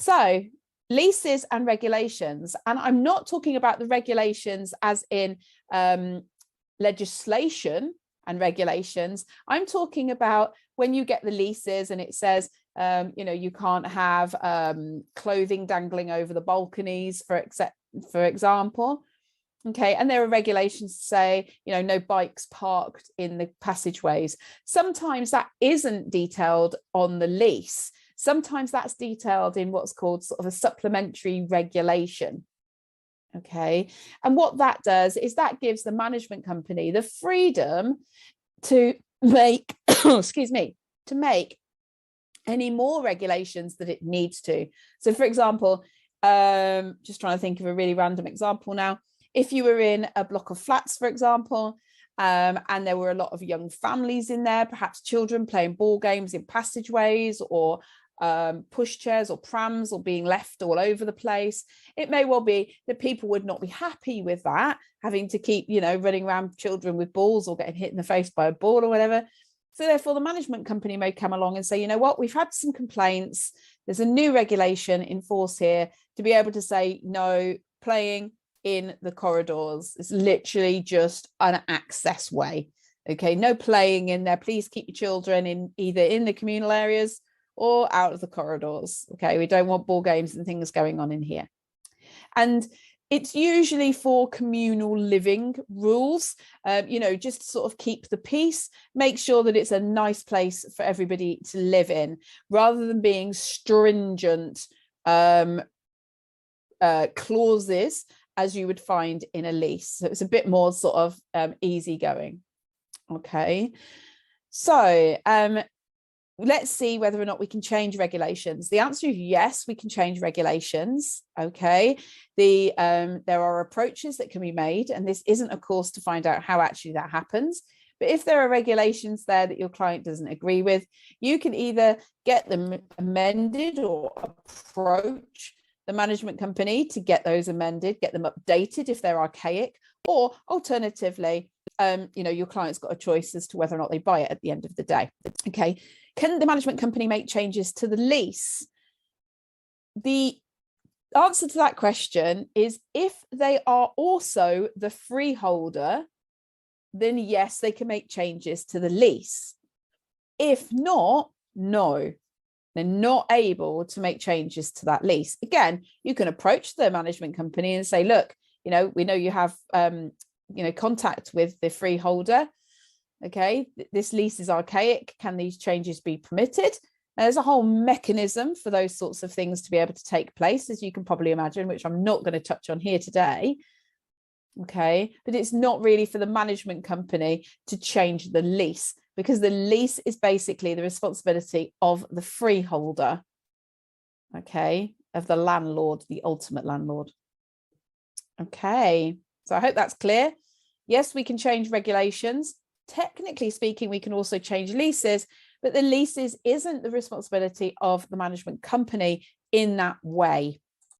So leases and regulations, and I'm not talking about the regulations as in legislation and regulations. I'm talking about when you get the leases and it says, you can't have clothing dangling over the balconies, for example. Okay, and there are regulations to say, no bikes parked in the passageways. Sometimes that isn't detailed on the lease. Sometimes that's detailed in what's called sort of a supplementary regulation. Okay, and what that does is that gives the management company the freedom to make, excuse me, to make any more regulations that it needs to. So, for example, just trying to think of a really random example now. If you were in a block of flats, for example, and there were a lot of young families in there, perhaps children playing ball games in passageways or pushchairs or prams or being left all over the place, it may well be that people would not be happy with that, having to keep, running around children with balls or getting hit in the face by a ball or whatever. So therefore, the management company may come along and say, you know what, we've had some complaints. There's a new regulation in force here to be able to say no playing in the corridors. It's literally just an access way. Okay, no playing in there. Please keep your children in either in the communal areas or out of the corridors. Okay, we don't want ball games and things going on in here. And it's usually for communal living rules, just to sort of keep the peace, make sure that it's a nice place for everybody to live in, rather than being stringent clauses as you would find in a lease. So it's a bit more sort of easygoing. Okay, so let's see whether or not we can change regulations. The answer is yes, we can change regulations. Okay, there are approaches that can be made, and this isn't a course to find out how actually that happens. But if there are regulations there that your client doesn't agree with, you can either get them amended or approach the management company to get those amended, get them updated if they're archaic, or alternatively, your client's got a choice as to whether or not they buy it at the end of the day. Okay, can the management company make changes to the lease? The answer to that question is if they are also the freeholder, then yes, they can make changes to the lease. If not, no. They're not able to make changes to that lease. Again, you can approach the management company and say, look, we know you have, contact with the freeholder. Okay, this lease is archaic. Can these changes be permitted? And there's a whole mechanism for those sorts of things to be able to take place, as you can probably imagine, which I'm not going to touch on here today. Okay, but it's not really for the management company to change the lease, because the lease is basically the responsibility of the freeholder, okay, of the landlord, the ultimate landlord. Okay, so I hope that's clear. Yes, we can change regulations. Technically speaking, we can also change leases, but the leases isn't the responsibility of the management company in that way.